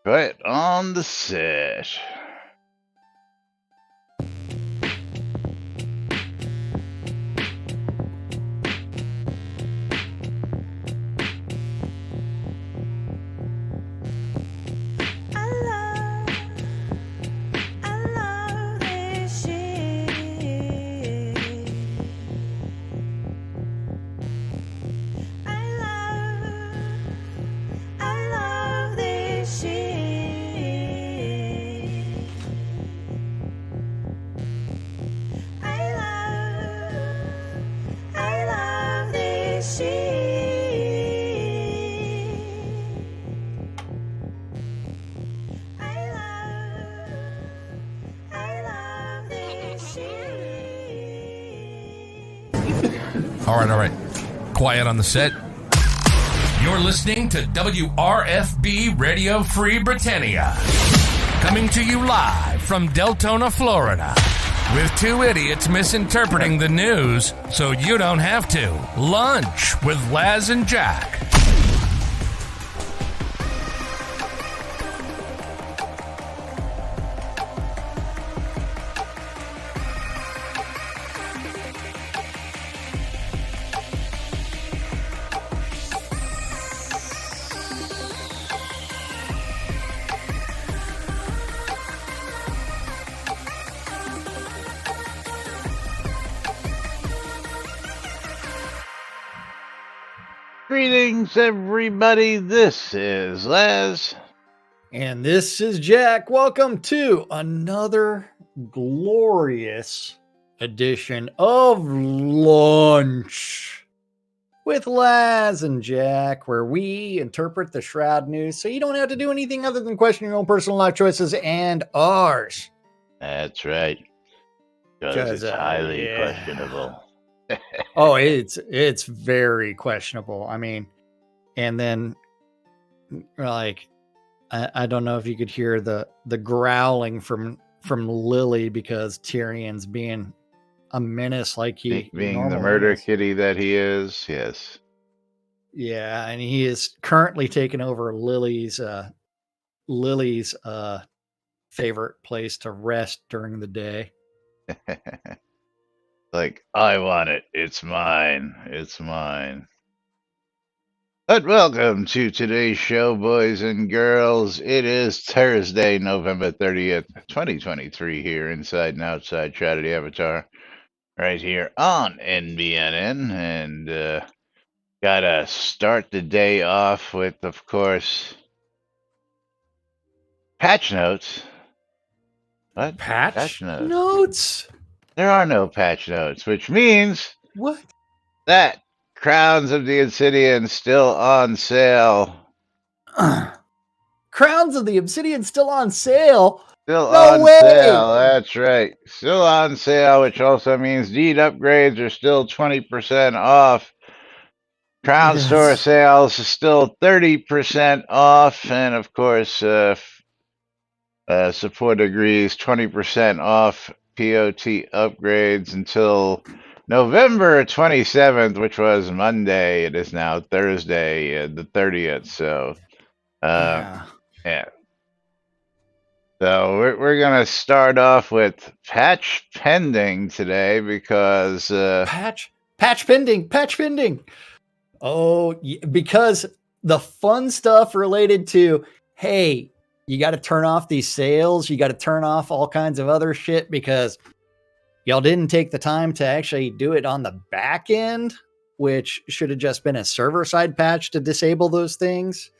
Put on the set. All right. Quiet on the set. You're listening to WRFB Radio Free Britannia. Coming to you live from Deltona, Florida. With two idiots misinterpreting the news so you don't have to. Lunch with Laz and Jack. Greetings, everybody. This is Laz. And this is Jack. Welcome to another glorious edition of Lunch with Laz and Jack, where we interpret the Shroud news so you don't have to do anything other than question your own personal life choices and ours. That's right. Because it's highly questionable. Oh, it's very questionable. I mean, and then like I don't know if you could hear the growling from Lily because Tyrion's being a menace like he being the murder kitty that he is. Yes. Yeah, and he is currently taking over Lily's favorite place to rest during the day. Like, I want it. It's mine. It's mine. But welcome to today's show, boys and girls. It is Thursday, November 30th, 2023, here inside and outside Shroud Avatar, right here on NBNN. And gotta start the day off with, of course, patch notes. What? Patch notes? There are no patch notes, which means what? That Crowns of the Obsidian still on sale. Crowns of the Obsidian still on sale? Still on sale, that's right. Still on sale, which also means deed upgrades are still 20% off. Crown Store sales is still 30% off. And of course, Support agrees 20% off POT upgrades until November 27th, which was Monday. It is now Thursday, the 30th. So, yeah. So we're gonna start off with patch pending today because patch pending. Oh, because the fun stuff related to, hey, you got to turn off these sales. You got to turn off all kinds of other shit because y'all didn't take the time to actually do it on the back end, which should have just been a server side patch to disable those things.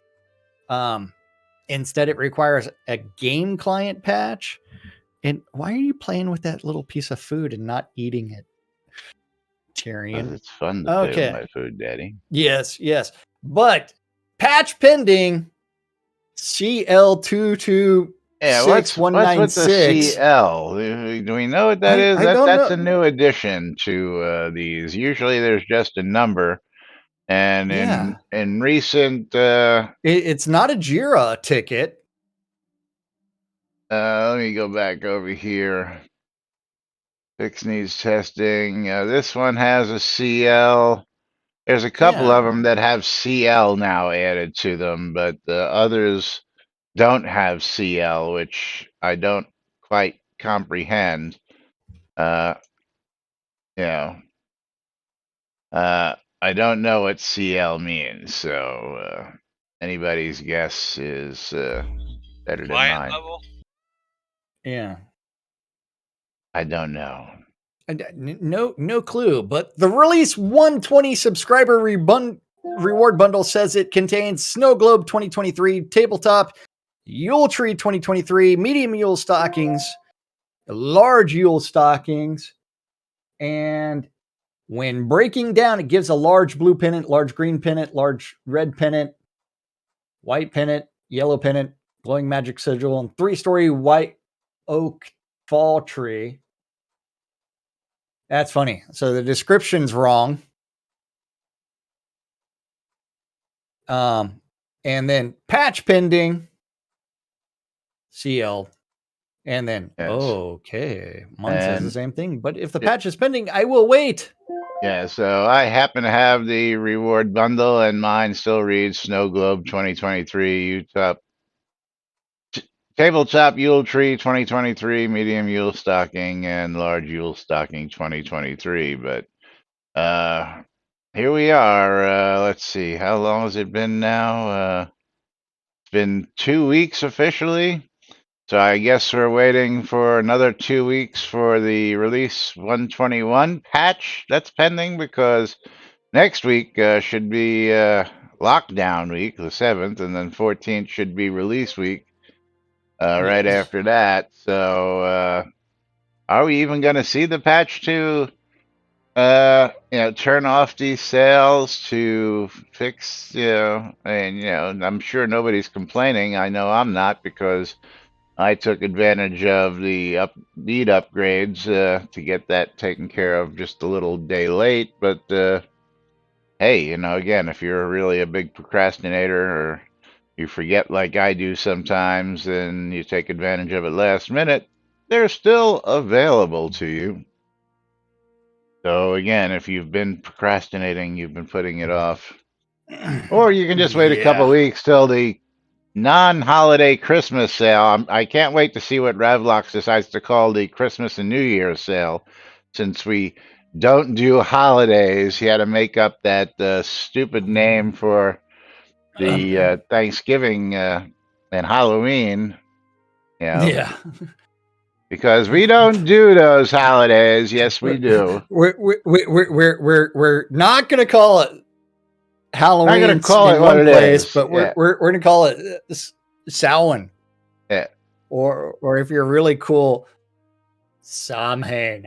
Instead, it requires a game client patch. And why are you playing with that little piece of food and not eating it, Tyrion? It's fun to play with my food, Daddy. Yes. But patch pending. CL226. Yeah, what's with the CL? Do we know what that is? That's a new addition to these. Usually there's just a number. And in recent... it's not a JIRA ticket. Let me go back over here. Fix needs testing. This one has a CL. There's a couple of them that have CL now added to them, but the others don't have CL, which I don't quite comprehend. Uh, you know, I don't know what CL means, so anybody's guess is better than Quiet mine. level? Yeah. I don't know. No clue. But the release 120 subscriber reward bundle says it contains Snow Globe 2023, Tabletop, Yule Tree 2023, medium Yule stockings, large Yule stockings, and when breaking down, it gives a large blue pennant, large green pennant, large red pennant, white pennant, yellow pennant, glowing magic sigil, and 3-story white oak fall tree. That's funny. So the description's wrong. And then patch pending, CL. And then, Yes. okay, mine says the And same thing. But if the yeah, patch is pending, I will wait. yeah, so I happen to have the reward bundle, and mine still reads Snow Globe 2023, Tabletop Yule Tree 2023, medium Yule stocking, and large Yule stocking 2023. But here we are. Let's see, how long has it been now? It's been 2 weeks officially. So I guess we're waiting for another 2 weeks for the release 121 patch that's pending, because next week should be lockdown week, the 7th, and then 14th should be release week right Yes. after that. So are we even going to see the patch to turn off these sales, to fix, I'm sure nobody's complaining. I know I'm not, because I took advantage of the need upgrades to get that taken care of just a little day late. But hey, again, if you're really a big procrastinator, or you forget like I do sometimes and you take advantage of it last minute, they're still available to you. So again, if you've been procrastinating, you've been putting it off, or you can just wait a couple Yeah. weeks till the non-holiday Christmas sale. I can't wait to see what Ravlox decides to call the Christmas and New Year's sale, since we don't do holidays. He had to make up that stupid name for the Thanksgiving and Halloween, you know, Yeah. because we don't do those holidays. Yes, we do. We're not going to call it Not gonna Halloween call it in what one it place, is. but we're going to call it Samhain, Yeah, or if you're really cool, Samhain.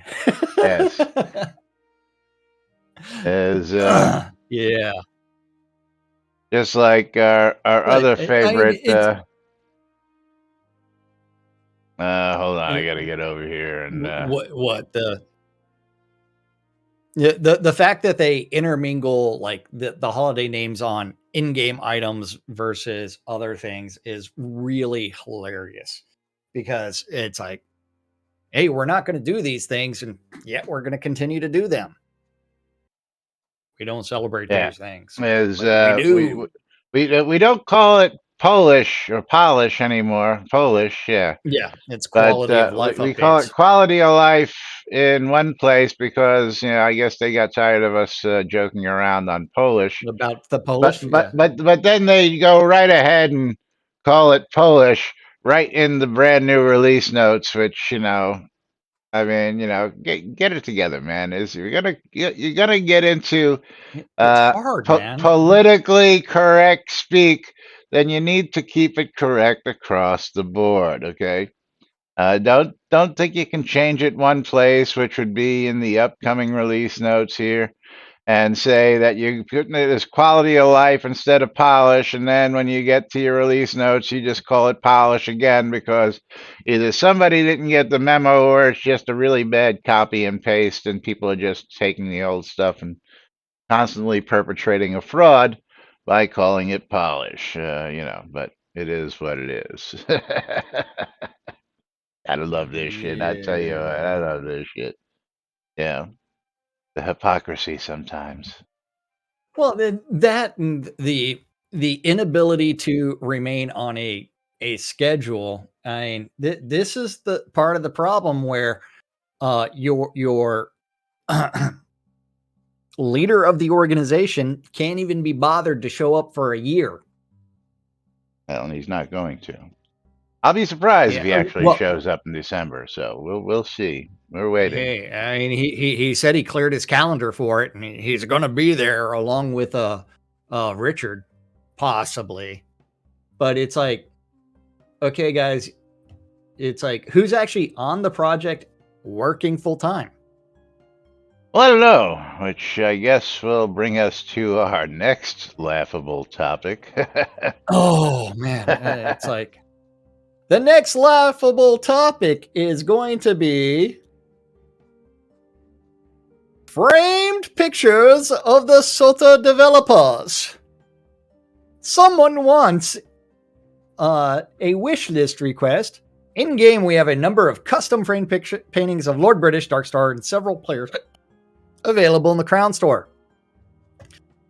yes. Is Yeah. just like our But other I mean, favorite. it's Hold on, I gotta get over here and what the fact that they intermingle like the holiday names on in-game items versus other things is really hilarious, because it's like, hey, we're not going to do these things, and yet we're going to continue to do them. We don't celebrate yeah, these things, is but we do. we don't call it Polish or polish anymore. Polish, yeah, Yeah, it's but quality of life we call it updates quality of life in one place, because I guess they got tired of us joking around on Polish. about the But Polish. but Yeah, but but then they go right ahead and call it Polish right in the brand new release notes, which I mean, get it together, man. Is you're gonna get into it's hard, man. politically correct speak, then you need to keep it correct across the board. Okay. Don't think you can change it one place, which would be in the upcoming release notes here, and say that you're putting it as quality of life instead of polish, and then when you get to your release notes, you just call it polish again, because either somebody didn't get the memo, or it's just a really bad copy and paste, and people are just taking the old stuff and constantly perpetrating a fraud by calling it polish. But it is what it is. Gotta love this shit. I tell you what, I Yeah. love this shit. Yeah, the hypocrisy sometimes. Well, then that and the inability to remain on a a schedule. I mean, this is the part of the problem where your leader of the organization can't even be bothered to show up for a year. Well, and he's not going to. I'll be surprised if Yeah. he actually Well, shows up in December. So we'll see. We're waiting. hey, I mean, he said he cleared his calendar for it, and he's going to be there along with Richard, possibly. But it's like, okay, guys, it's like, who's actually on the project working full time? Well, I don't know, which I guess will bring us to our next laughable topic. Oh man, it's like the next laughable topic is going to be framed pictures of the SOTA developers. Someone wants a wish list request. In game, we have a number of custom framed paintings of Lord British, Darkstar, and several players available in the Crown Store.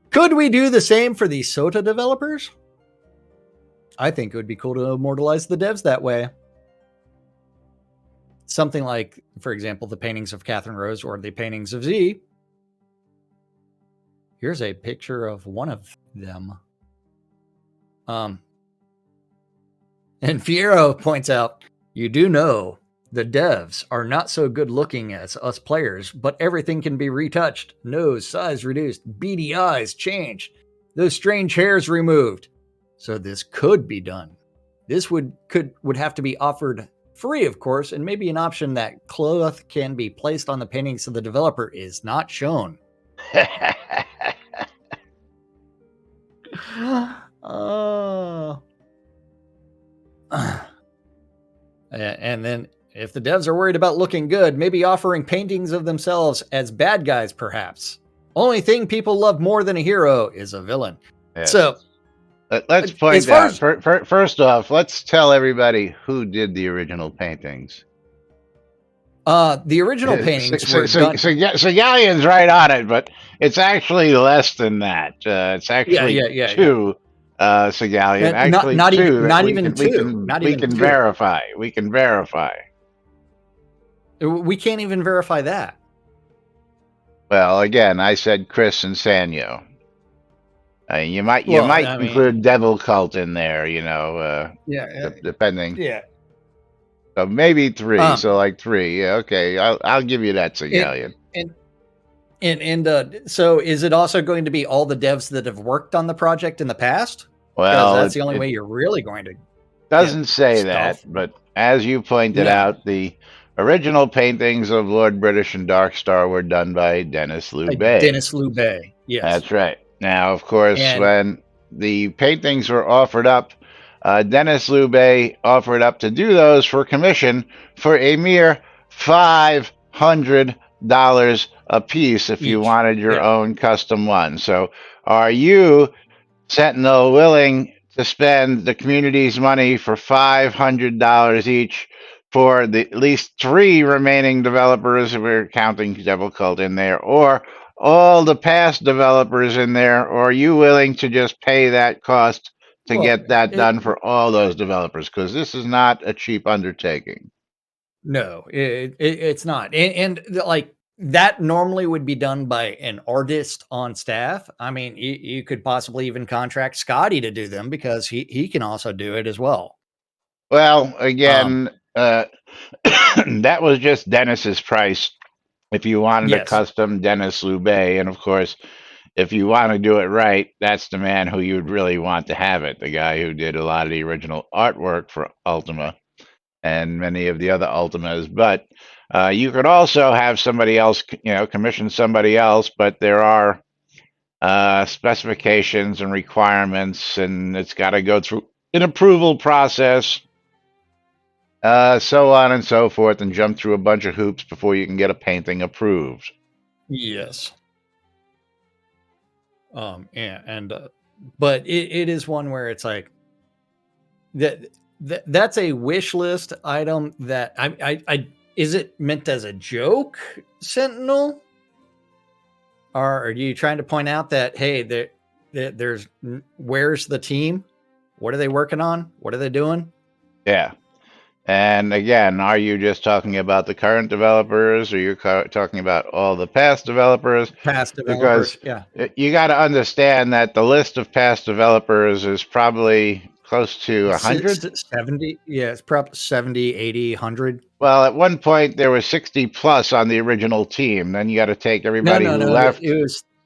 Could we do the same for the SOTA developers? I think it would be cool to immortalize the devs that way. Something like, for example, the paintings of Catherine Rose or the paintings of Z. Here's a picture of one of them. And Fiero points out, you do know the devs are not so good looking as us players, but everything can be retouched. Nose size reduced, beady eyes changed, those strange hairs removed. So this could be done. This would have to be offered free, of course, and maybe an option that cloth can be placed on the painting so the developer is not shown. And then if the devs are worried about looking good, maybe offering paintings of themselves as bad guys, perhaps. Only thing people love more than a hero is a villain. Yes. So let's point out, first off, let's tell everybody who did the original paintings. The original paintings were done. So Galleon's right on it, but it's actually less than that. It's actually two. So Galleon, actually not two. We can verify. We can verify. We can't even verify that. Well, again, I said Chris and Sanyo. You might include Devil Cult in there, depending. Yeah. So maybe three. So like three. Yeah, okay. I'll give you that, Galleon. And so is it also going to be all the devs that have worked on the project in the past? Well, that's the only way you're really going to. Doesn't say that, but as you pointed out, the original paintings of Lord British and Darkstar were done by Dennis Loubet. Dennis Loubet, yes. That's right. Now, of course, when the paintings were offered up, Dennis Loubet offered up to do those for commission for a mere $500 a piece if you wanted your own custom one. So are you, Sentinel, willing to spend the community's money for $500 each for the at least three remaining developers, if we're counting Devil Cult in there, or all the past developers in there, or are you willing to just pay that cost to get that done for all those developers? Because this is not a cheap undertaking. No, it's not. And like that normally would be done by an artist on staff. I mean, you could possibly even contract Scotty to do them because he can also do it as well. Well, again, that was just Dennis's price. If you wanted a custom Dennis Loubet, and of course, if you want to do it right, that's the man who you'd really want to have it. The guy who did a lot of the original artwork for Ultima and many of the other Ultimas. But you could also have somebody else, commission somebody else, but there are specifications and requirements, and it's got to go through an approval process. So on and so forth, and jump through a bunch of hoops before you can get a painting approved. Yes. But it is one where it's like that's a wish list item that I is it meant as a joke, Sentinel? Or are you trying to point out that, hey, there's where's the team? What are they working on? What are they doing? Yeah. And again, are you just talking about the current developers, or you're talking about all the past developers? Past Because developers, yeah. you got to understand that the list of past developers is probably close to 100. 70, yeah, it's probably 70, 80, 100. Well, at one point there was 60 plus on the original team. Then you got to take No, everybody no, who no. left.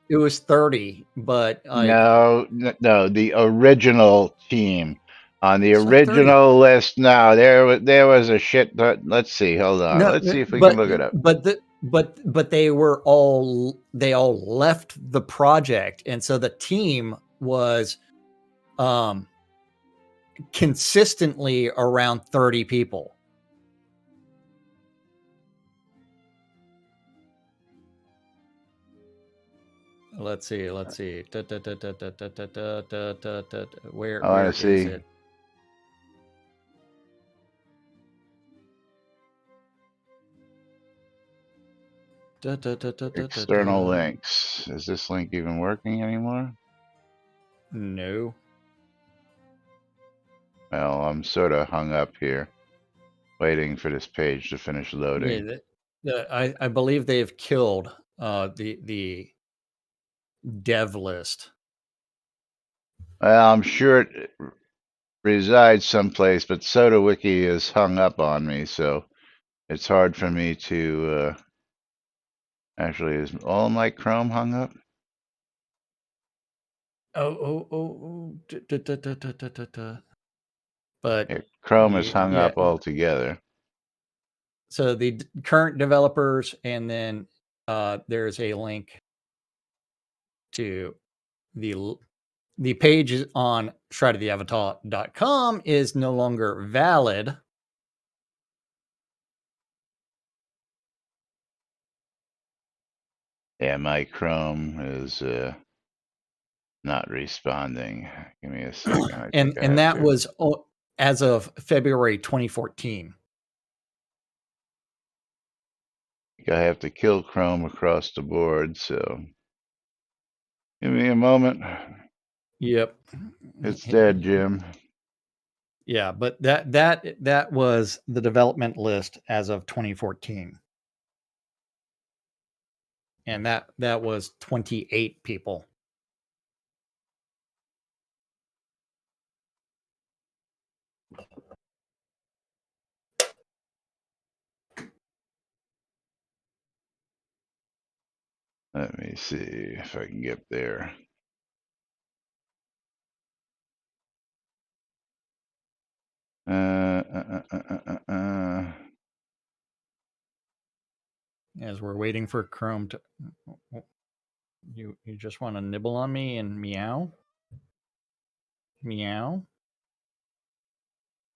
It was 30, but like No, no, the original team on the it's not 30. original list. No, there was a shit. Let's see. Hold on. No, Let's see if we can but look it up. but they all left the project, and so the team was um consistently around 30 people. Let's see. I want Where to is see it? external links. Is this link even working anymore? No. Well, I'm sort of hung up here, waiting for this page to finish Yeah, loading. I believe they've killed the dev list. Well, I'm sure it resides someplace, but SodaWiki is hung up on me, so it's hard for me to actually. Is all my Chrome hung up? But Yeah, Chrome is hung yeah, up altogether. so the current developers, and then there's a link to the the page on shroudoftheavatar.com is no longer valid. Yeah, my Chrome is not responding. Give me a second. I think I And have that to. was as of February 2014. I have to kill Chrome across the board. So give me a moment. Yep. It's dead, Jim. Yeah, but that was the development list as of 2014. And that was 28 people. Let me see if I can get there. Uh, uh, uh, uh, As we're waiting for Chrome to you just want to nibble on me and meow? Meow?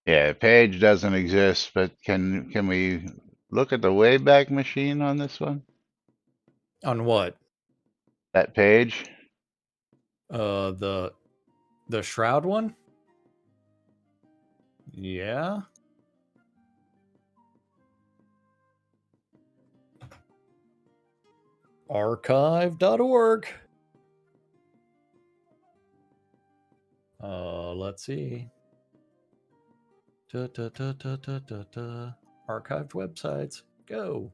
Yeah, page doesn't exist, but can we look at the Wayback Machine on this one? On what? That page? Uh the Shroud one? Yeah. Archive.org. Let's see. Archived websites. Go.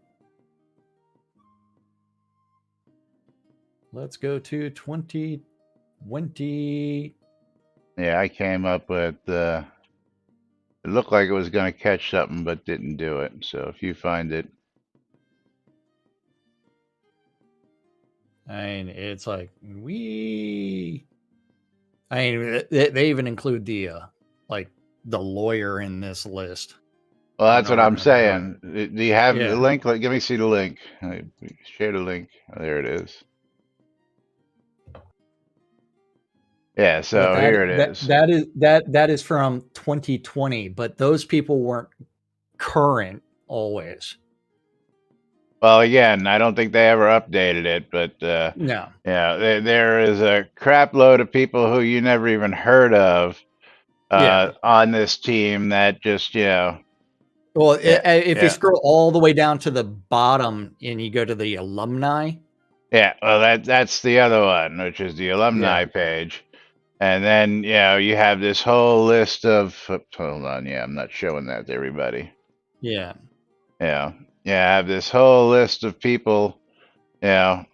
Let's go to 2020. Yeah, I came up with. It looked like it was going to catch something, but didn't do it. So if you find it, I mean, it's like I mean, they even include the like the lawyer in this list. well, I don't that's know what if you I'm remember her. saying. Do you have the Yeah, link? Let me see the link. Share the link. Oh, there it is. Yeah, but so here it is. that is from 2020. But those people weren't current always. Well, again, I don't think they ever updated it, but No. yeah, there is a crap load of people who you never even heard of Yeah. on this team that just, Well, yeah, if you yeah, scroll all the way down to the bottom and you go to the alumni. yeah. Well, that's the other one, which is the Yeah. alumni page. And then, you have this whole list of, hold on, yeah, I'm not showing that to everybody. Yeah. Yeah. Yeah, I have this whole list of people, you know,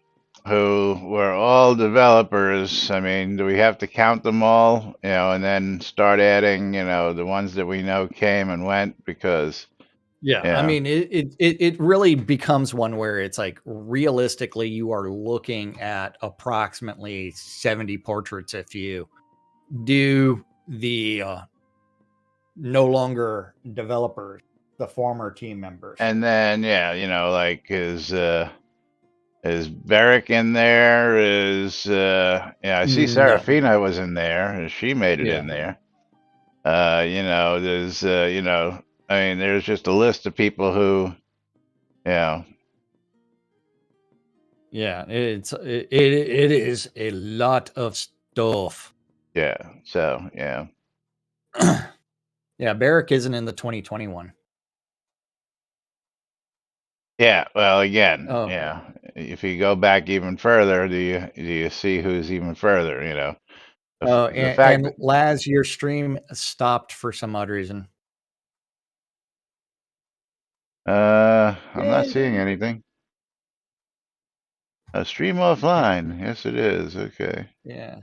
who were all developers. I mean, do we have to count them all, and then start adding, the ones that we know came and went? Because, Yeah, I yeah, mean, it really becomes one where it's like realistically, you are looking at approximately 70 portraits if you do the no longer developers, the former team members. and then, yeah, like is Beric in there? Yeah, I see No, Serafina was in there. She made it yeah, in there. There's, I mean, there's just a list of people who, yeah, yeah, it is a lot of stuff. yeah. So, yeah. Yeah, Barrick isn't in the 2021. Yeah, well, again, Oh, yeah. If you go back even further, do you see who's even further? oh, The fact and Laz, your stream stopped for some odd reason. that I'm not seeing Yay! anything. A stream offline. Yes, it is. Okay. Yeah,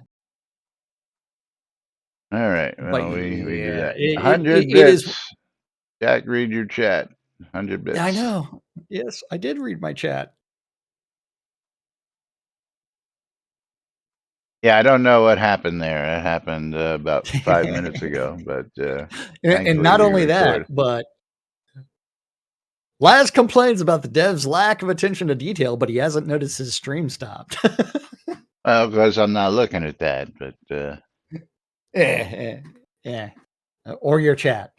All right. but Well, we do yeah, that. 100 it is. bits. Jack, read your chat. 100 I bits. know. Yes, I did read my chat. Yeah, I don't know what happened there. It happened about 5 minutes ago, but And thankfully not we only that, recorded. but Laz complains about the dev's lack of attention to detail, but he hasn't noticed his stream stopped. Well, because I'm not looking at that, but Yeah, yeah. Or your chat.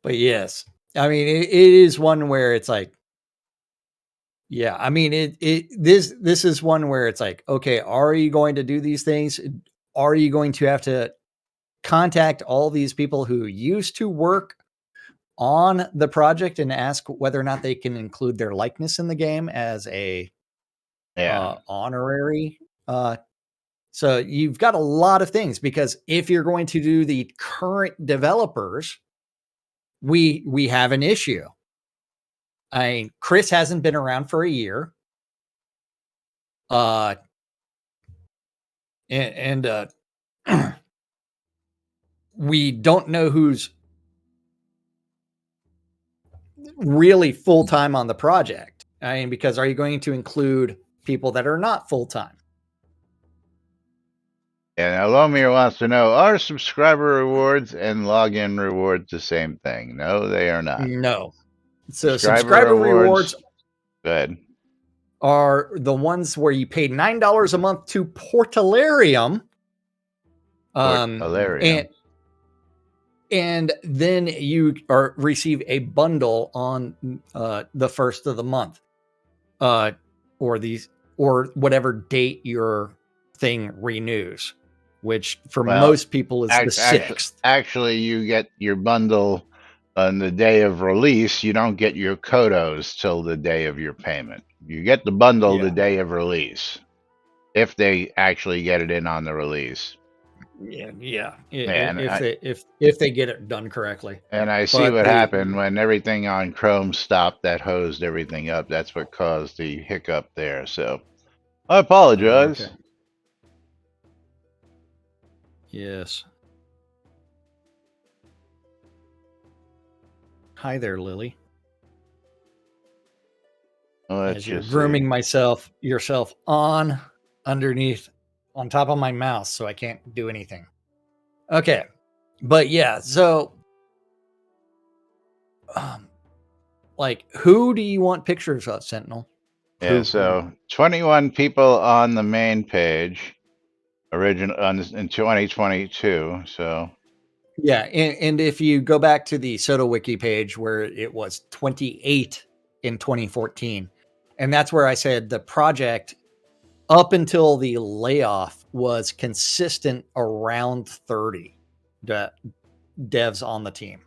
But yes, I mean, it is one where it's like, yeah, I mean, this is one where it's like, okay, are you going to do these things? Are you going to have to contact all these people who used to work on the project and ask whether or not they can include their likeness in the game as a yeah. honorary? So you've got a lot of things because if you're going to do the current developers, we have an issue. I mean, Chris hasn't been around for a year. Uh, and we don't know who's really full time on the project. I mean, because are you going to include people that are not full time? And now Lomir wants to know, are subscriber rewards and login rewards the same thing? No, they are not. No. So Subscriber subscriber rewards rewards, good. are the ones where you pay $9 a month to Portalarium. Port And Alarium. then you receive a bundle on the first of the month, uh, or whatever date your thing renews, which for Well, most people is the actually, 6th. actually, you get your bundle on the day of release. You don't get your Kodos till the day of your payment. You get the bundle the Yeah, day of release, if they actually get it in on the release. yeah. Yeah, If they get it done correctly, and I see but what happened when everything on Chrome stopped. That hosed everything up. That's what caused the hiccup there. So I okay, apologize. yes. Hi there, Lily. Let's As you're just see. grooming yourself underneath on top of my mouse so I can't do anything. Okay. But yeah, so um like who do you want pictures of, Sentinel? Yeah, Who? so 21 people on the main page, in 2022. So Yeah, and if you go back to the Soda Wiki page where it was 28 in 2014, and that's where I said the project up until the layoff was consistent around 30 devs on the team.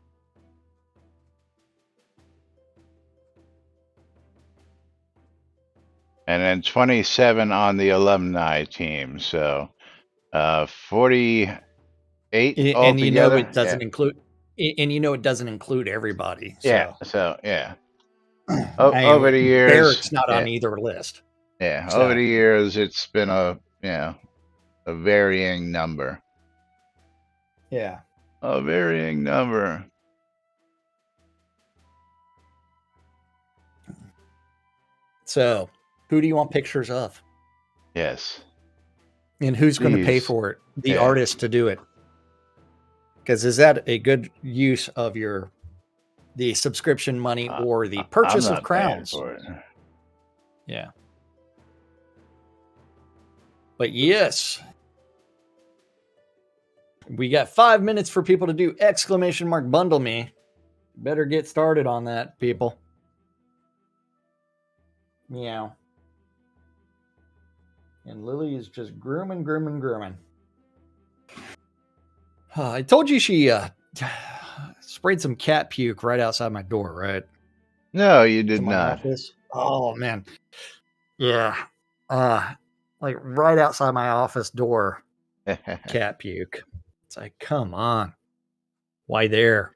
and then 27 on the alumni team. So 48 And you know altogether. it Yeah. doesn't include, and you know it doesn't include everybody. Yeah. So So yeah. Over the I years, Barrett's not on yeah, either list. yeah. Over So the years, it's been a varying number. yeah. A varying number. So who do you want pictures of? Yes. And who's going to pay Please. for it? The Yeah. artist to do it. Because is that a good use of the subscription money or the I'm purchase of not paying crowns? for it. Yeah. But yes, we got 5 minutes for people to do exclamation mark bundle me. Better get started on that, people. Meow. And Lily is just grooming. I told you she sprayed some cat puke right outside my door, right? No, you To did my not. office. Oh man. Yeah. Like right outside my office door, cat puke. It's like, come on. Why there?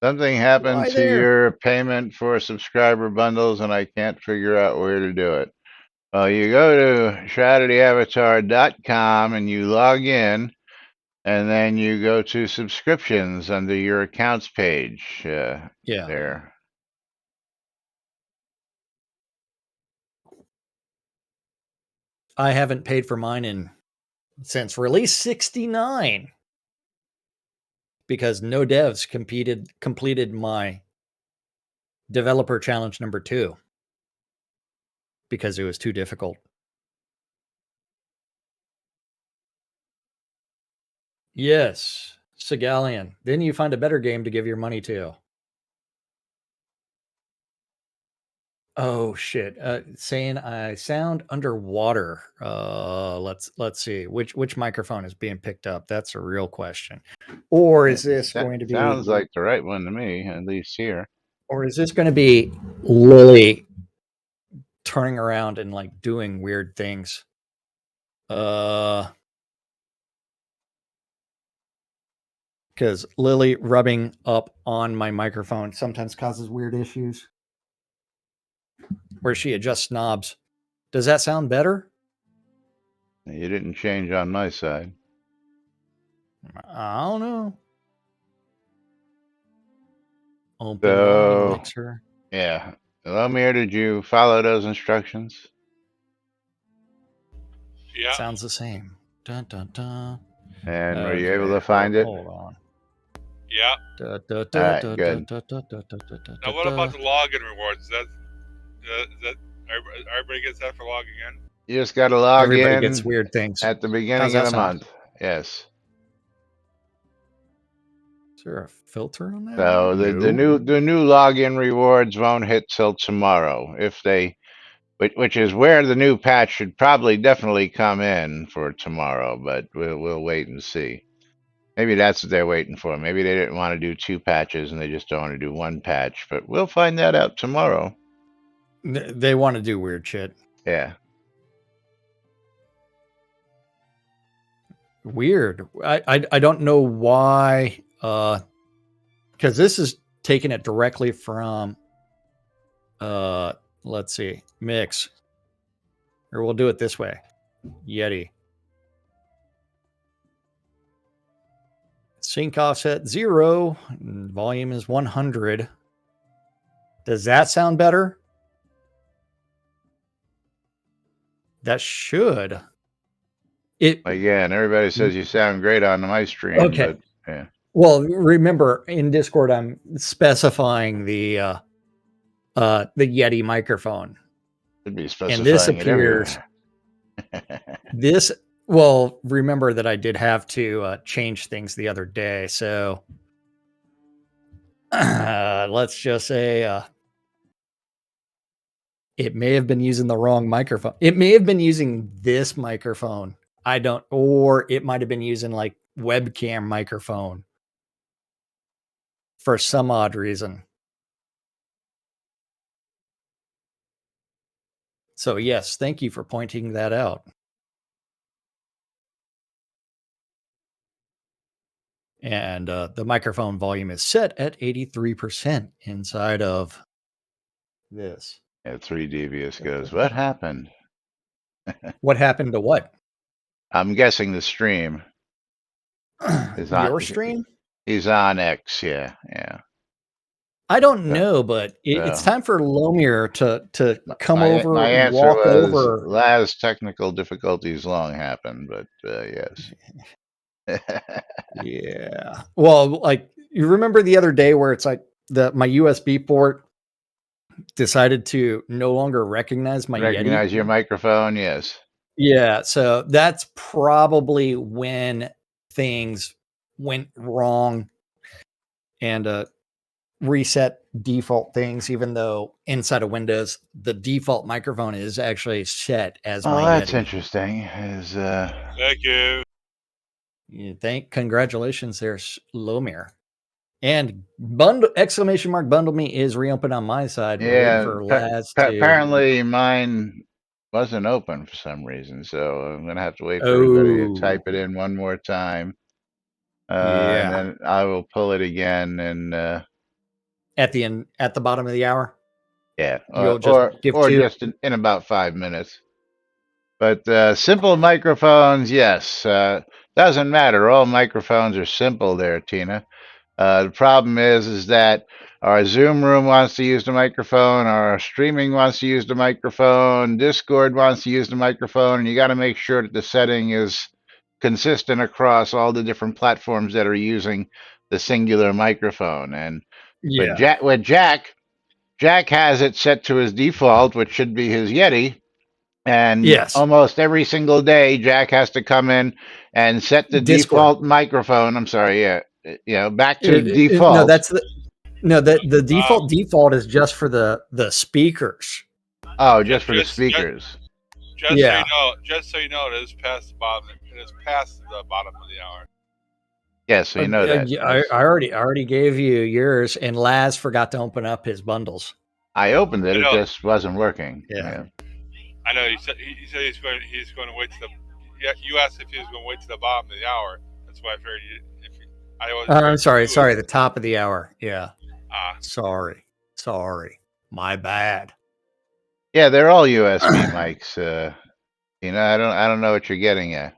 Something happened Why to there? your payment for subscriber bundles, and I can't figure out where to do it. Well, you go to shroudedavatar.com and you log in, and then you go to subscriptions under your accounts page Yeah. there. I haven't paid for mine since release 69 because no devs completed my developer challenge number 2 because it was too difficult. Yes, Segalian. Then you find a better game to give your money to. Oh shit! Saying I sound underwater. Let's see which microphone is being picked up. That's a real question. Or is this going to be? Sounds like the right one to me, at least here. Or is this going to be Lily turning around and like doing weird things? Because Lily rubbing up on my microphone sometimes causes weird issues where she adjusts knobs. Does that sound better? You didn't change on my side. I don't know. Open line So, mixer. yeah. Lomir, did you follow those instructions? Yeah. Sounds the same. Dun dun dun. And were you able Okay, to find it? hold on. Yeah. All right, good. Now, what about the login rewards? Is that everybody gets that for logging in? You just got to log Everybody gets in weird things. at the How's beginning that of the sound? month. Yes. Is there a filter on that? So the new login rewards won't hit till tomorrow, which is where the new patch should probably definitely come in for tomorrow, but we'll wait and see. Maybe that's what they're waiting for. Maybe they didn't want to do 2 patches and they just don't want to do 1 patch, but we'll find that out tomorrow. They want to do weird shit. Yeah. Weird. I don't know why. Because this is taking it directly from. Let's see, mix. Or we'll do it this way. Yeti. Sync offset 0. Volume is 100. Does that sound better? That should. It Again, everybody says you sound great on my stream, okay. but yeah. Well, remember in Discord, I'm specifying the Yeti microphone, Should be and this specifying it appears. This well, remember that I did have to change things the other day, so let's just say it may have been using the wrong microphone. It may have been using this microphone. Or it might have been using like webcam microphone for some odd reason. So yes, thank you for pointing that out. And the microphone volume is set at 83% inside of this. Yeah, 3 Devious goes, what happened? What happened to what? I'm guessing the stream is on. Your stream? He's on X. Yeah, yeah. I don't So, know, but it's so time for Lomir to come my over, answer walk was over. Laz technical difficulties long happened, but yes. Yeah. Well, like you remember the other day where it's like my USB port decided to no longer recognize my Yeti. Recognize your microphone? Yes. Yeah, so that's probably when things went wrong and reset default things, even though inside of Windows, the default microphone is actually set as Oh, my that's Yeti. interesting. Is Thank you. Congratulations there, Lomir. And bundle exclamation mark bundle me is reopened on my side. We're waiting yeah. for Laz to. Apparently, mine wasn't open for some reason, so I'm gonna have to wait for everybody to type Oh, it in one more time, and yeah. then I will pull it again, and At the end, at the bottom of the hour, yeah, you'll just give or two. just in about 5 minutes. But simple microphones, yes, doesn't matter. All microphones are simple, there, Tina. The problem is that our Zoom room wants to use the microphone, our streaming wants to use the microphone, Discord wants to use the microphone, and you got to make sure that the setting is consistent across all the different platforms that are using the singular microphone. And Yeah. with Jack has it set to his default, which should be his Yeti. And Yes. almost every single day, Jack has to come in and set the Discord. default microphone. I'm sorry, yeah, back to No, default. that's the default is just for the speakers. Oh, Just, just for the speakers. Yeah. Just so you know, it is past the bottom. It is past the bottom of the hour. Yeah, so you know that. Yeah, I already gave you yours, and Laz forgot to open up his bundles. I opened it; I it know. just wasn't working. Yeah. I know. He said he's going to wait to the. Yeah, you asked if he was going to wait to the bottom of the hour. That's why I figured you. If you, I was. I'm sorry, the top of the hour. Yeah. Ah, Sorry, my bad. Yeah, they're all USB mics. I don't know what you're getting at.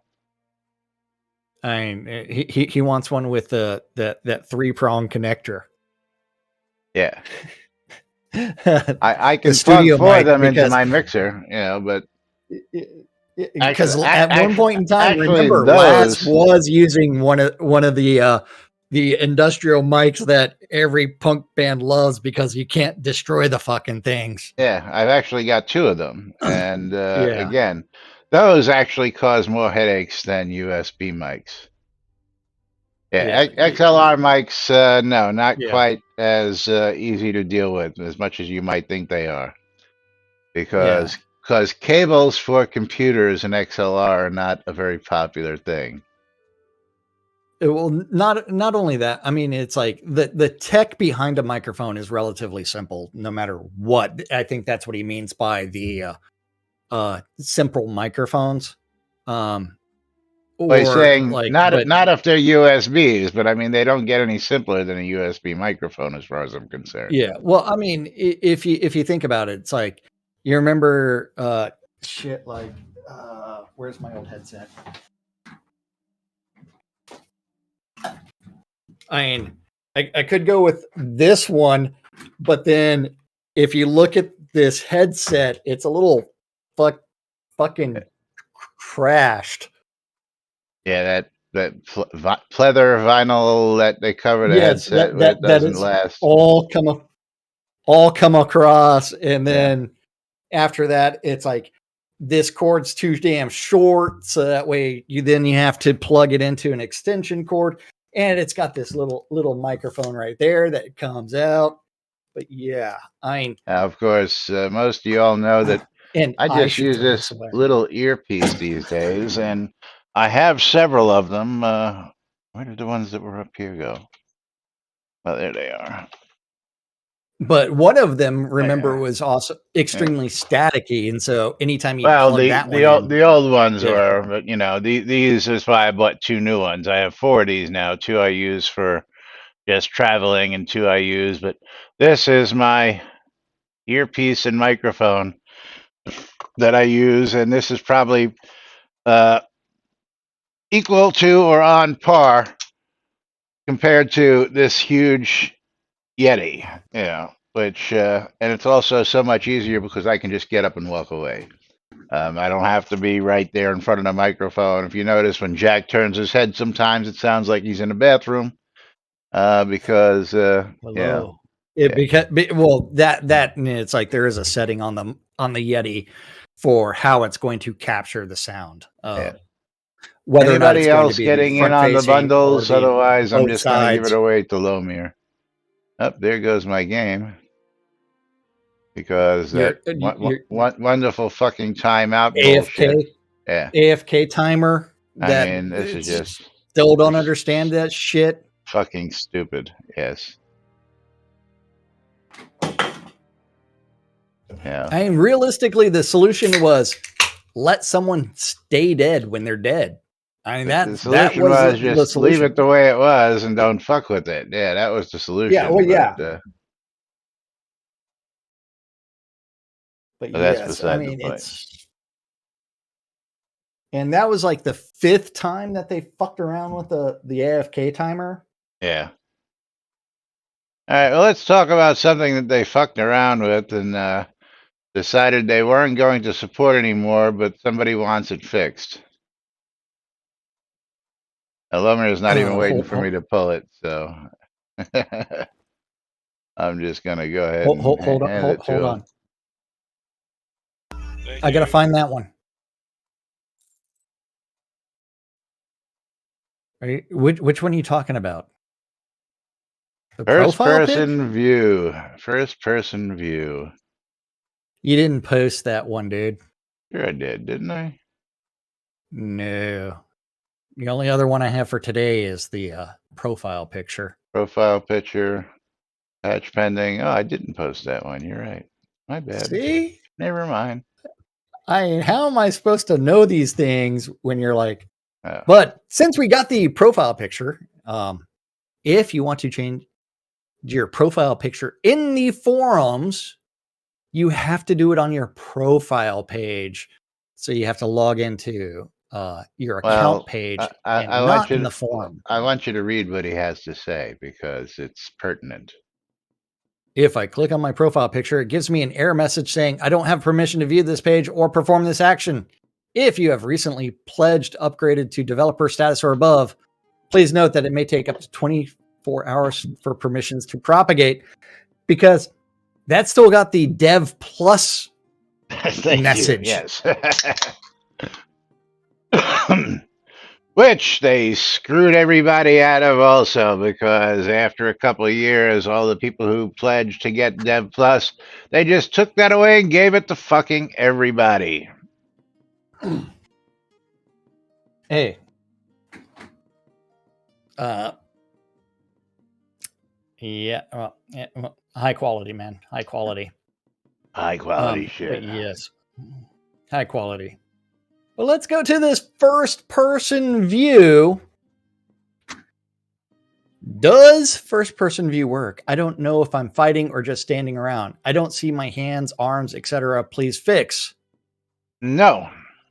I mean, he wants one with that 3-prong connector. Yeah, I I can plug 4 of them into my mixer, but because actually, at one point in time, actually remember, Laz those. was using one of the industrial mics that every punk band loves because you can't destroy the fucking things. Yeah, I've actually got 2 of them, and Yeah. again, those actually cause more headaches than USB mics. Yeah, XLR mics, no, not Yeah. quite as easy to deal with as much as you might think they are, because cables for computers and XLR are not a very popular thing. Well, not only that. I mean, it's like the tech behind a microphone is relatively simple, no matter what. I think that's what he means by the simple microphones. Well, he's saying like, not but not if they're USBs, but I mean they don't get any simpler than a USB microphone, as far as I'm concerned. yeah. Well, I mean, if you think about it, it's like you remember shit like where's my old headset? I mean, I could go with this one, but then if you look at this headset, it's a little fucking crashed. Yeah, that pleather vinyl that they cover the Yes, headset with that doesn't is last. all come across, and then after that, it's like this cord's too damn short, so that way you have to plug it into an extension cord, and it's got this little microphone right there that comes out. But yeah, I mean, Of course, most of you all know that and I I just should use throw this this away. little earpiece these days, and I have several of them. Where did the ones that were up here go? Well, there they are. But one of them, remember, Yeah. was also extremely staticky, and so anytime you Well, plug that one in, the old ones yeah. were, but these is why I bought two new ones. I have four of these now. Two I use for just traveling, and two I use. But this is my earpiece and microphone that I use, and this is probably uh, equal to or on par compared to this huge Yeti. Which and it's also so much easier because I can just get up and walk away. I don't have to be right there in front of the microphone. If you notice, when Jack turns his head, sometimes it sounds like he's in the bathroom because, Hello. It yeah, because well that it's like there is a setting on the Yeti for how it's going to capture the sound. yeah. Whether or not it's Anybody going to else be the getting in front on the facing or to bundles? be Otherwise, I'm both just going to give it sides. away to Lomir. Up there goes my game because that Your wonderful fucking timeout bullshit. AFK Yeah, AFK timer I that mean, this is just still don't understand that shit. fucking stupid. Yes. Yeah. I mean, realistically, the solution was let someone stay dead when they're dead. I mean, The that solution was was the just leave solution. it the way it was and don't fuck with it. Yeah, that was the Yeah, well, solution. yeah, but But that's yes, I beside the mean point. and that was like the 5th time that they fucked around with the AFK timer. Yeah. All right. Well, let's talk about something that they fucked around with and decided they weren't going to support anymore, but somebody wants it fixed. Lumber is not even waiting for me to pull it, so I'm just gonna go ahead and hand it to Hold him. on. Thank I gotta you. find that one. Which one are you talking about? The First profile pic? person view. First person view. You didn't post that one, dude. Sure, I did, didn't I? No. The only other one I have for today is the profile picture. Profile picture. Patch pending. Oh, I didn't post that one. You're right. My bad. See? Never mind. How am I supposed to know these things when you're like, Oh. but since we got the profile picture, if you want to change your profile picture in the forums, you have to do it on your profile page. So you have to log into your account Well, page I and want not you in the to forum. I want you to read what he has to say because it's pertinent. If I click on my profile picture, it gives me an error message saying, I don't have permission to view this page or perform this action. If you have recently pledged, upgraded to developer status or above, please note that it may take up to 24 hours for permissions to propagate because that's still got the dev plus Thank message. you. Yes. Which they screwed everybody out of also because after a couple of years, all the people who pledged to get Dev Plus, they just took that away and gave it to fucking everybody. Hey. High quality, man. High quality. High quality shit. Yes. High quality. Well, let's go to this first person view. Does first person view work? I don't know if I'm fighting or just standing around. I don't see my hands, arms, etc. Please fix. No.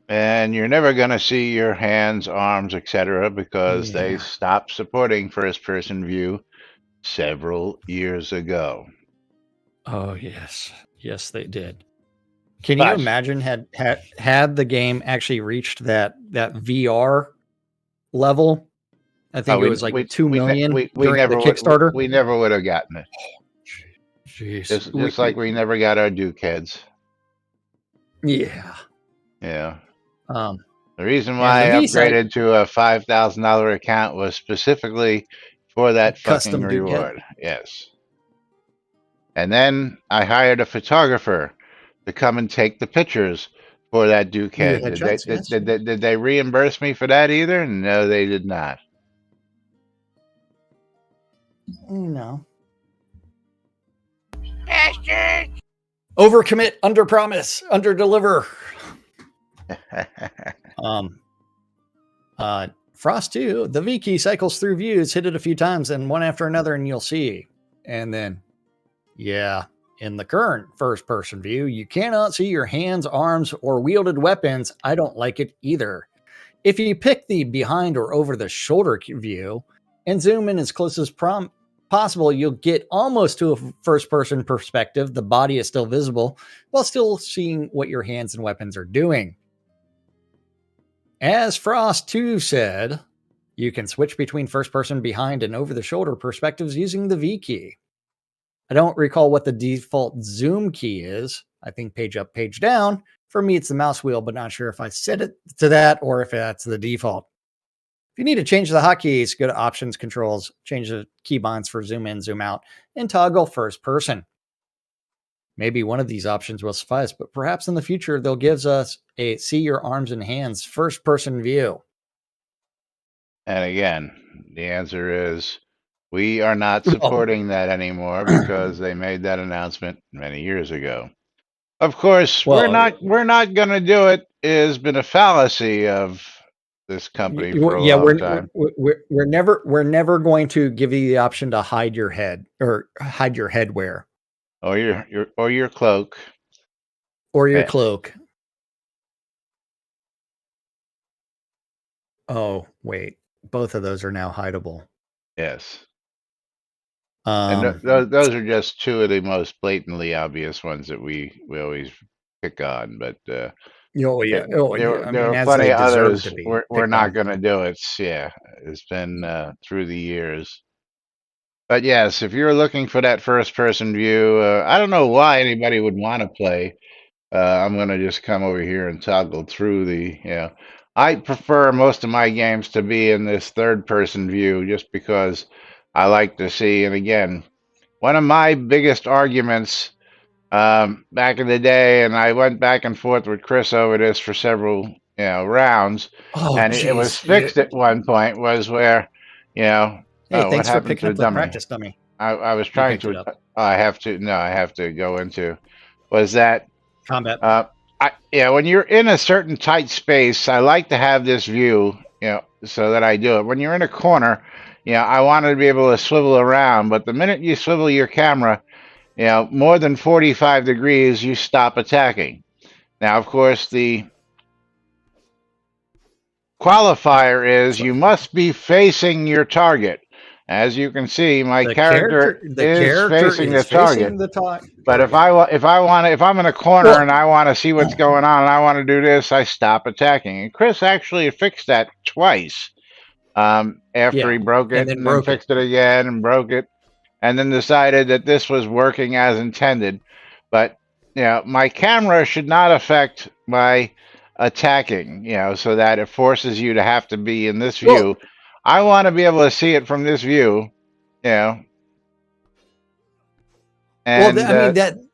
And you're never going to see your hands, arms, etc. because they stopped supporting first person view several years ago. Oh, yes. Yes, they did. Can you imagine had the game actually reached that VR level? I think it was like 2 million during the Kickstarter. We never would have gotten it. Jeez. Just like we never got our Duke heads. Yeah. Yeah. The reason why I upgraded to a $5,000 account was specifically for that fucking reward. Yes. And then I hired a photographer to come and take the pictures for that Duke head. Did they reimburse me for that either? No, they did not. No. Overcommit, underpromise, underdeliver. Frost 2, the V key cycles through views, hit it a few times and one after another, and you'll see. And then, yeah, in the current first person view, you cannot see your hands, arms, or wielded weapons. I don't like it either. If you pick the behind or over the shoulder view and zoom in as close as possible, you'll get almost to a first person perspective. The body is still visible while still seeing what your hands and weapons are doing. As Frost 2 said, you can switch between first person, behind, and over the shoulder perspectives using the V key. I don't recall what the default zoom key is. I think page up, page down. For me, it's the mouse wheel, but not sure if I set it to that or if that's the default. If you need to change the hotkeys, go to Options, Controls, change the keybinds for zoom in, zoom out, and toggle first person. Maybe one of these options will suffice, but perhaps in the future they'll give us a see your arms and hands first person view. And again, the answer is we are not supporting that anymore because they made that announcement many years ago. Of course, we're not going to do it. It has been a fallacy of this company for a long time. We're never going to give you the option to hide your head or hide your headwear or your cloak or your cloak. Oh, wait. Both of those are now hideable. Yes. And those are just two of the most blatantly obvious ones that we always pick on. But yeah. There are plenty of others. We're not going to do it. Yeah, it's been through the years. But yes, if you're looking for that first-person view, I don't know why anybody would want to play. I'm going to just come over here and toggle through the. I prefer most of my games to be in this third-person view, just because I like to see. And again, one of my biggest arguments back in the day, and I went back and forth with Chris over this for several rounds, and it was fixed at one point. Was where Hey, what thanks for happened picking to up the the dummy? practice dummy. I was trying to. I have to go into. Was that combat? When you're in a certain tight space, I like to have this view, so that I do it. When you're in a corner, I wanted to be able to swivel around, but the minute you swivel your camera, more than 45 degrees, you stop attacking. Now, of course, the qualifier is you must be facing your target. As you can see, my character is facing the target. But if I'm in a corner and I want to see what's going on and I want to do this, I stop attacking. And Chris actually fixed that twice. After he broke it and then fixed it again and broke it, and then decided that this was working as intended. But my camera should not affect my attacking, so that it forces you to have to be in this view. I want to be able to see it from this view, And I mean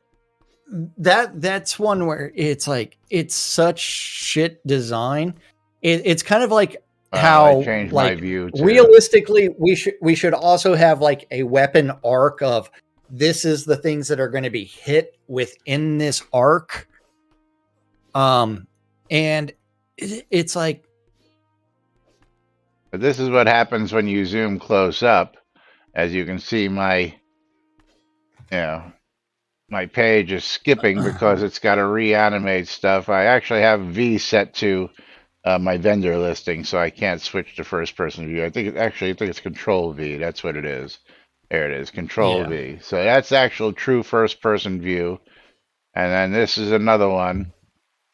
that's one where it's like it's such shit design. It's kind of like how my view too. Realistically we should also have like a weapon arc of this is the things that are going to be hit within this arc. And it's like, but this is what happens when you zoom close up. As you can see, my page is skipping because it's got to reanimate stuff. I actually have V set to my vendor listing, so I can't switch to first person view. I think it's Control V. That's what it is. There it is, Control V. So that's actual true first person view. And then this is another one,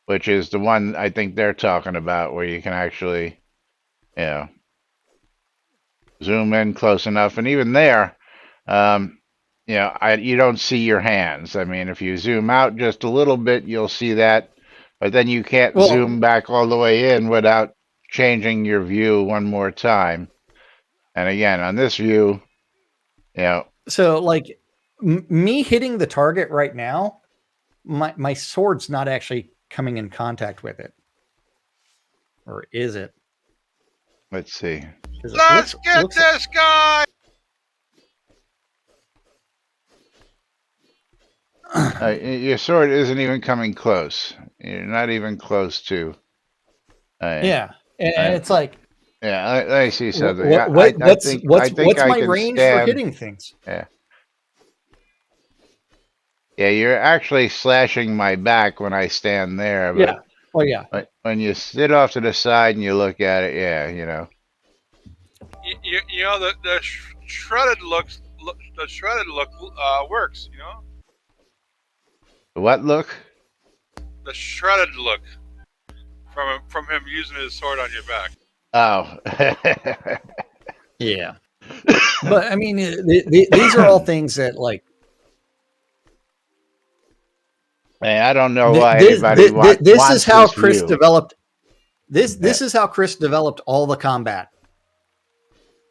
which is the one I think they're talking about, where you can actually, zoom in close enough. And even there, you don't see your hands. I mean, if you zoom out just a little bit, you'll see that. But then you can't zoom back all the way in without changing your view one more time. And again, on this view, So like me hitting the target right now, my sword's not actually coming in contact with it. Or is it? Let's see. Let's get this guy! Your sword isn't even coming close. You're not even close to. I, Yeah, and I, it's like, yeah. I see something. what, what I what's think. I what's think what's I my can range for stab. hitting things? Yeah. Yeah. You're actually slashing my back when I stand there, Yeah. Oh yeah. but when you sit off to the side and you look at it, yeah, you know. You know the shredded the shredded look works. You know What look? the shredded look from him using his sword on your back. Oh. Yeah. But I mean, these are all things that like Man, I don't know why anybody this is wants how this Chris view. developed this. Yeah, This is how Chris developed all the combat.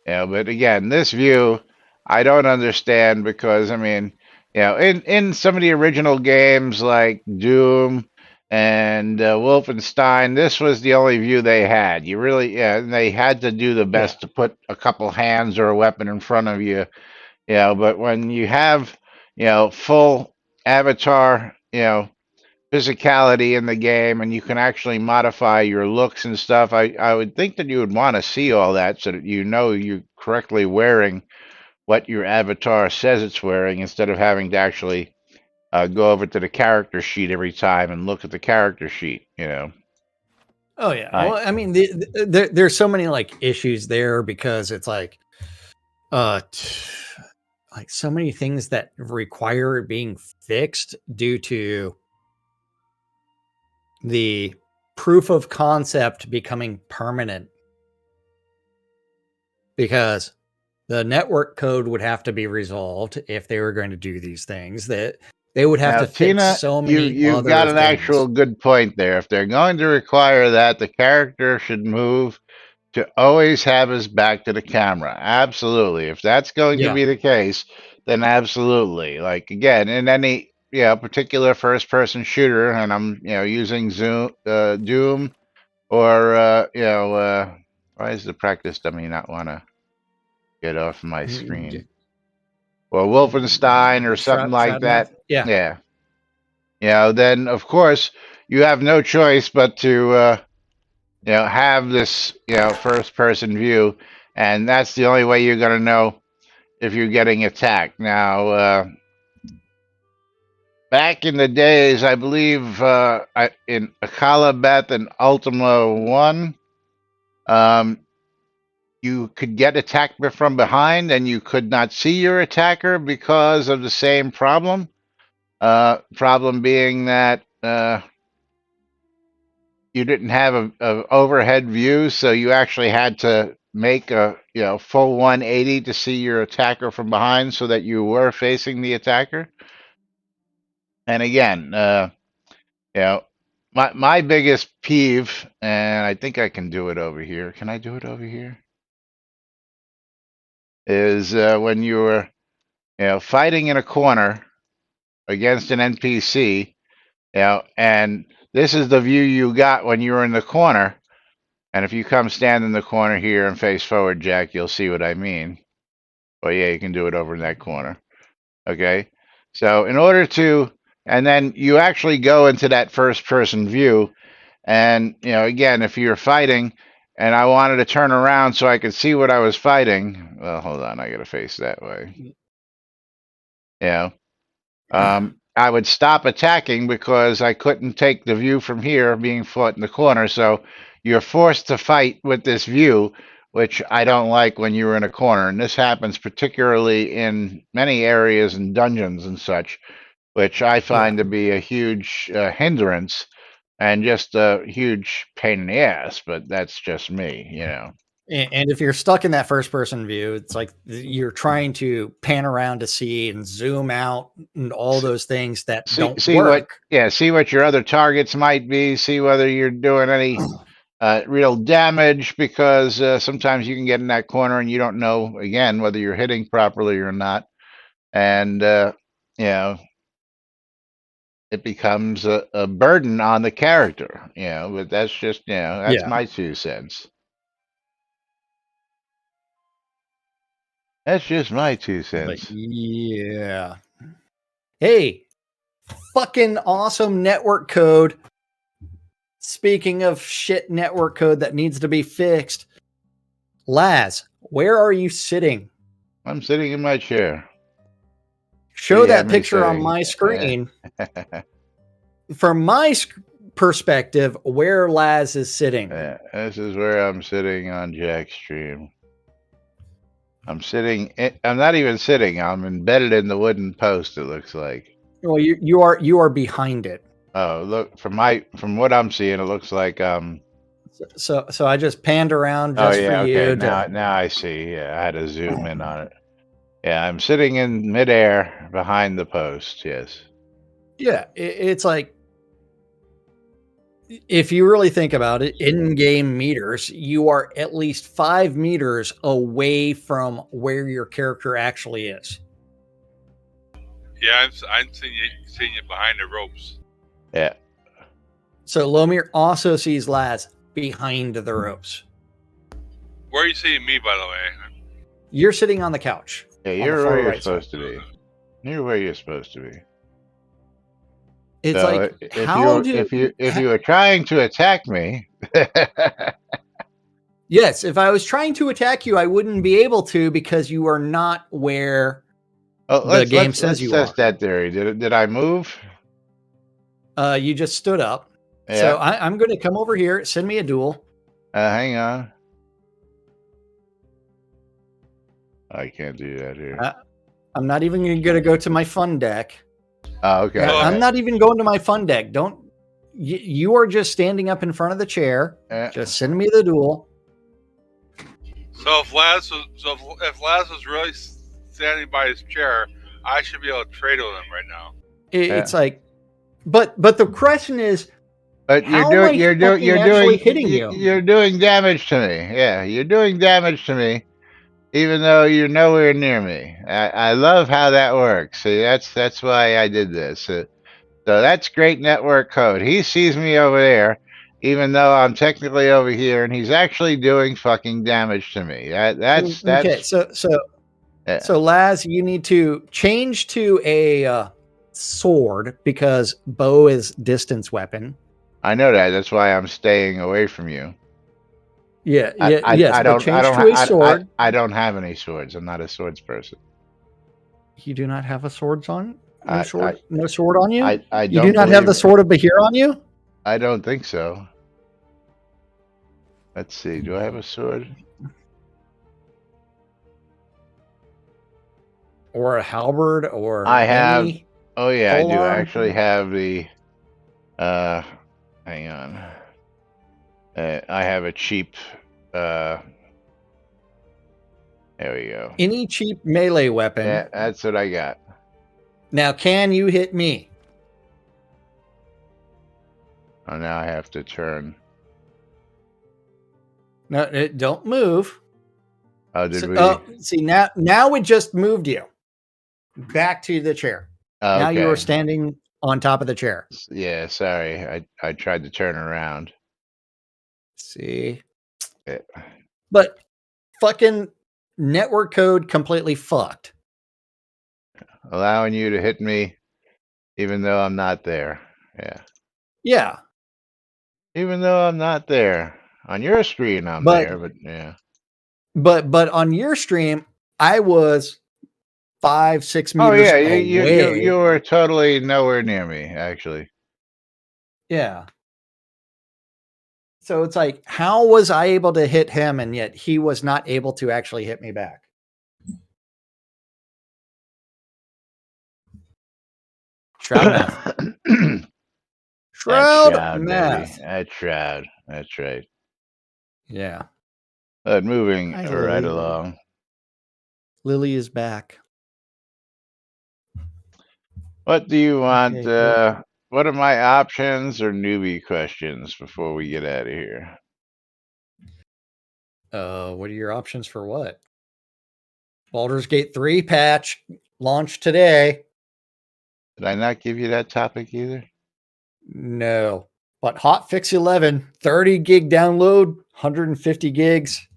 yeah, but again, this view I don't understand because I mean, in some of the original games like Doom and Wolfenstein, this was the only view they had. You really, yeah, and they had to do the Yeah. best to put a couple hands or a weapon in front of you. But when you have, full avatar, physicality in the game and you can actually modify your looks and stuff, I would think that you would want to see all that so that you know you're correctly wearing what your avatar says it's wearing instead of having to actually go over to the character sheet every time and look at the character sheet. Oh yeah. Well, I I mean, there's so many like issues there because it's like, uh, like so many things that require being fixed due to the proof of concept becoming permanent because the network code would have to be resolved if they were going to do these things that they would have Now, to fix Tina, so you many you've other got an actual things. good point there. If they're going to require that, the character should move to always have his back to the camera. Absolutely. If that's going to Yeah. be the case, then absolutely. Like again, in any particular first person shooter, and I'm using Doom or why does the practice dummy not want to get off my screen? Or Wolfenstein or something like Shroud math. that. Yeah. Yeah. Then of course you have no choice but to have this, first person view, and that's the only way you're going to know if you're getting attacked. Now, back in the days, I believe in Akala Beth and Ultima 1, um, you could get attacked from behind and you could not see your attacker because of the same problem. Problem being that you didn't have a overhead view, so you actually had to make a full 180 to see your attacker from behind, so that you were facing the attacker. And again, you know, my biggest peeve, and I think I can do it over here. Can I do it over here? Is when you were fighting in a corner against an NPC, and this is the view you got when you were in the corner. And if you come stand in the corner here and face forward, Jack, you'll see what I mean. Well, yeah, you can do it over in that corner. Okay. So in order to, and then you actually go into that first person view. And, again, if you're fighting and I wanted to turn around so I could see what I was fighting, well, hold on, I got to face that way. Yeah. I would stop attacking because I couldn't take the view from here being fought in the corner. So you're forced to fight with this view, which I don't like when you're in a corner. And this happens particularly in many areas and dungeons and such, which I Yeah. find to be a huge hindrance and just a huge pain in the ass. But that's just me. And if you're stuck in that first person view, it's like you're trying to pan around to see and zoom out and all those things that don't work. See what your other targets might be, see whether you're doing any real damage, because sometimes you can get in that corner and you don't know again whether you're hitting properly or not, and you know it becomes a burden on the character. But that's just that's Yeah. my 2 cents. That's just my two But cents. yeah. Hey, fucking awesome network code. Speaking of shit network code that needs to be fixed, Laz, where are you sitting? I'm sitting in my chair. Show You have that me picture on sitting. my screen. Yeah. From my perspective, where Laz is sitting. Yeah, this is where I'm sitting on Jack's stream. I'm not even sitting. I'm embedded in the wooden post. It looks like. Well, you are behind it. Oh, look from what I'm seeing, it looks like So I just panned around Oh just for yeah, okay. you. Now I see. Yeah, I had to zoom in on it. Yeah, I'm sitting in midair behind the post. Yes. Yeah, it's like, if you really think about it, in-game meters, you are at least 5 meters away from where your character actually is. Yeah, I'm seeing you behind the ropes. Yeah. So Lomir also sees Laz behind the ropes. Where are you seeing me, by the way? You're sitting on the couch. Yeah, on you're the where far you're right supposed side. to be. You're where you're supposed to be. It's So like, if you were trying to attack me, yes, if I was trying to attack you, I wouldn't be able to because you are not where the game says let's you test are. that theory. Did I move? You just stood up. Yeah. So I'm going to come over here. Send me a duel. Hang on. I can't do that here. I'm not even going to go to my fun deck. Oh, okay. I'm not even going to my fun deck. Don't. You are just standing up in front of the chair. Just send me the duel. So if Laz was really standing by his chair, I should be able to trade with him right now. It's like, but the question is, but you're doing damage to me. Yeah, you're doing damage to me, even though you're nowhere near me. I love how that works. See, that's why I did this. So that's great network code. He sees me over there, even though I'm technically over here, and he's actually doing fucking damage to me. That's okay. So Laz, you need to change to a sword because bow is distance weapon. I know that. That's why I'm staying away from you. Yeah. I don't have any swords. I'm not a swords person. You do not have a sword on? No sword on you? I you do not have the sword of Bahir on you? I don't think so. Let's see. Do I have a sword? Or a halberd or I have. Oh yeah, I do. I arm? actually have the. Hang on. I have a cheap. There we go. Any cheap melee weapon. Yeah, that's what I got. Now, can you hit me? Oh, now I have to turn. No, don't move. Oh, did we? Oh, see now it just moved you back to the chair. Okay. Now you are standing on top of the chair. Yeah, sorry. I tried to turn around. See, Yeah. but fucking network code completely fucked. Allowing you to hit me, even though I'm not there. Yeah. Yeah. Even though I'm not there on your screen, I'm there. But yeah. But on your stream, I was 5-6 meters. Oh yeah, away. you were totally nowhere near me, actually. Yeah. So it's like, how was I able to hit him and yet he was not able to actually hit me back? Shroud math. Shroud math. Baby. That's Shroud. That's right. Yeah. But moving Hi, right Lily. along. Lily is back. What do you want? Okay, what are my options or newbie questions before we get out of here? What are your options for what? Baldur's Gate 3 patch launched today. Did I not give you that topic either? No. But Hotfix 11, 30 gig download, 150 gigs.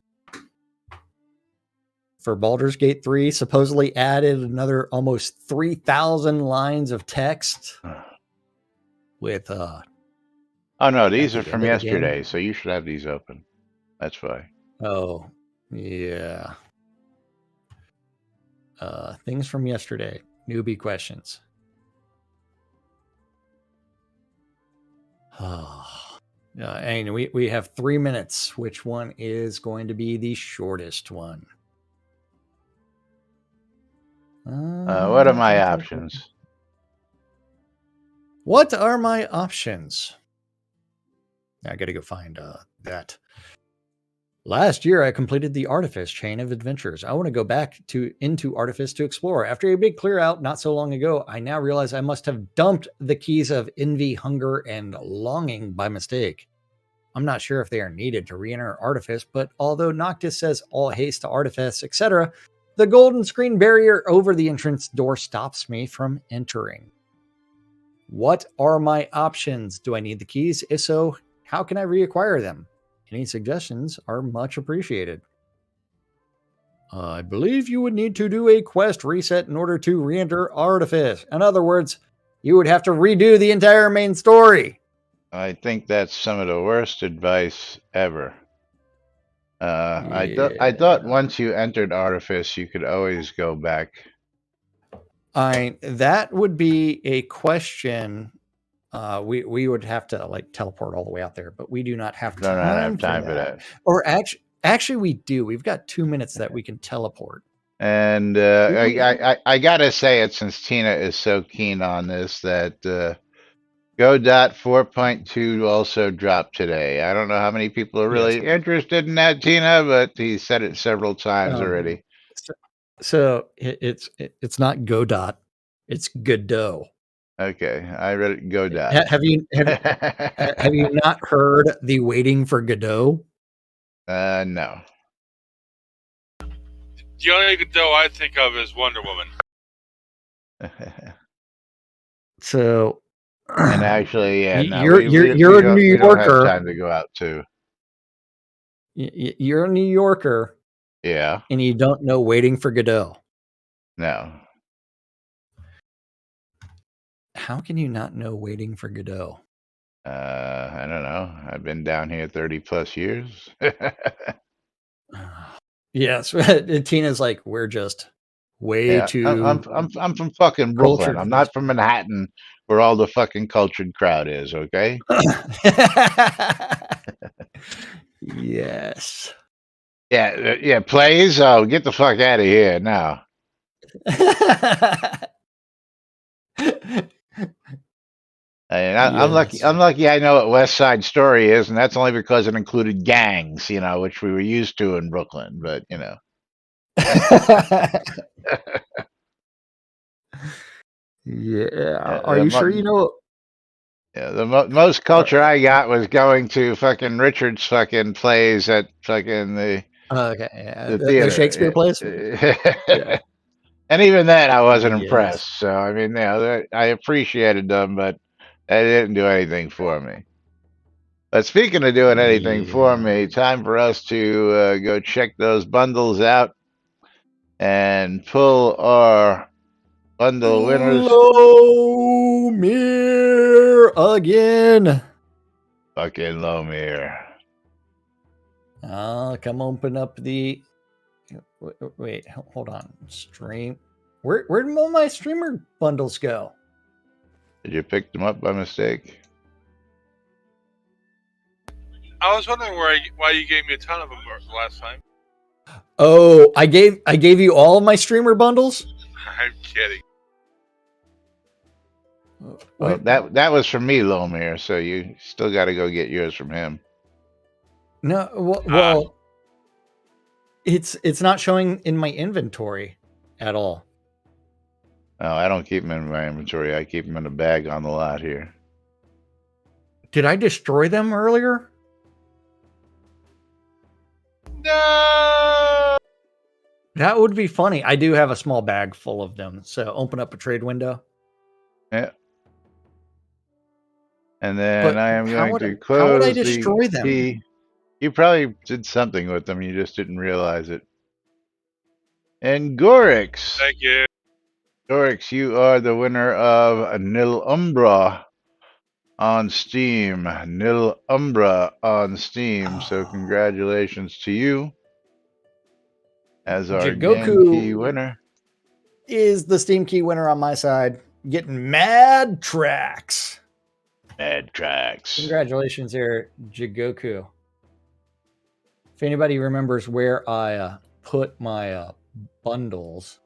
For Baldur's Gate 3, supposedly added another almost 3,000 lines of text. with Oh no, at these are the end from of the game. yesterday, so you should have these open. That's fine. Oh, yeah. Things from yesterday. Newbie questions. And we have 3 minutes. Which one is going to be the shortest one? What are my options? What are my options? I got to go find that. Last year, I completed the Artifice Chain of Adventures. I want to go back into Artifice to explore. After a big clear out not so long ago, I now realize I must have dumped the keys of envy, hunger, and longing by mistake. I'm not sure if they are needed to re-enter Artifice, but although Noctis says all haste to Artifice, etc., the golden screen barrier over the entrance door stops me from entering. What are my options? Do I need the keys? If so, how can I reacquire them? Any suggestions are much appreciated. I believe you would need to do a quest reset in order to re-enter Artifice. In other words, you would have to redo the entire main story. I think that's some of the worst advice ever. I thought once you entered Artifice, you could always go back. That would be a question. We would have to like teleport all the way out there, but we do not have Do not have time time for for that. that. Or actually, we do. We've got 2 minutes that we can teleport. And I gotta say it, since Tina is so keen on this, that Godot 4.2 also dropped today. I don't know how many people are Yes. really interested in that, Tina, but he said it several times already. So it's not Godot, it's Godot. Okay, I read it Godot. Have you not heard the Waiting for Godot? No. The only Godot I think of is Wonder Woman. So, And actually, yeah, no, you're a New we don't have Yorker. time to go out to. You're a New Yorker, Yeah, and you don't know Waiting for Godot. no. How can you not know Waiting for Godot? I don't know. I've been down here 30 plus years. Yes, Tina's like, we're just way Yeah, too I'm from fucking Brooklyn. cultured I'm for not this. from Manhattan, where all the fucking cultured crowd is. Okay. Yes. Yeah. Plays. Oh, get the fuck out of here now. I'm lucky. Yes. I'm lucky. I know what West Side Story is, and that's only because it included gangs, which we were used to in Brooklyn. But Yeah. Are the, you sure you mo- know? most culture I got was going to fucking Richard's fucking plays at fucking Okay, yeah, the the Shakespeare theater. plays. Yeah. And even then, I wasn't Yes. impressed. So I mean, I appreciated them, but they didn't do anything for me. But speaking of doing anything for Yeah. me, time for us to go check those bundles out and pull our bundle winners. Hello, Mir again. Fucking Lomir. Come open up the. Wait, hold on. Stream. Where'd all my streamer bundles go? Did you pick them up by mistake? I was wondering why you gave me a ton of them last time. Oh, I gave you all of my streamer bundles. I'm kidding. Well, that was from me, Lomir. So you still got to go get yours from him. No, well, it's not showing in my inventory at all. Oh, I don't keep them in my inventory. I keep them in a bag on the lot here. Did I destroy them earlier? No. That would be funny. I do have a small bag full of them. So open up a trade window. Yeah. And then But I am going to close how would I destroy the them? key. You probably did something with them. You just didn't realize it. And Gorix. Thank you. Gorix, you are the winner of Nil Umbra. on Steam. Nil Umbra on Steam. So Oh. congratulations to you as our game key Jigoku winner. is the Steam key winner on my side, getting mad tracks. Mad Tracks. Congratulations there, Jigoku. If anybody remembers where I put my bundles,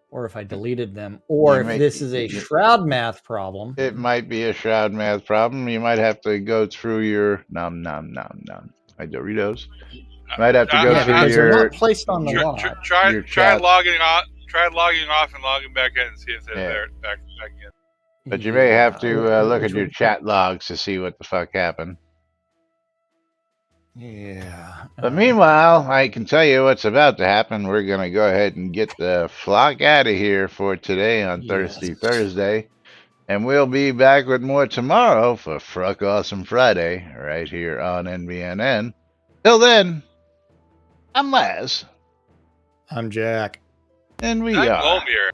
or if I deleted them, or if this is a Shroud math problem. It might be a Shroud math problem. You might have to go through your nom nom nom nom. My Doritos. Might have to go Yeah, through because they're your not placed on the lot. Try chat. logging off. Try logging off and logging back in and see if they're there back in. But you may have to look at which your would- chat logs to see what the fuck happened. Yeah. But meanwhile, I can tell you what's about to happen. We're going to go ahead and get the flock out of here for today on Thirsty Thursday. And we'll be back with more tomorrow for Fruck Awesome Friday right here on NBNN. Till then, I'm Laz. I'm Jack. And we I'm are Lomir.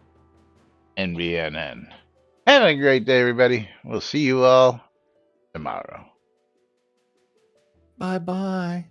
NBNN. Have a great day, everybody. We'll see you all tomorrow. Bye-bye.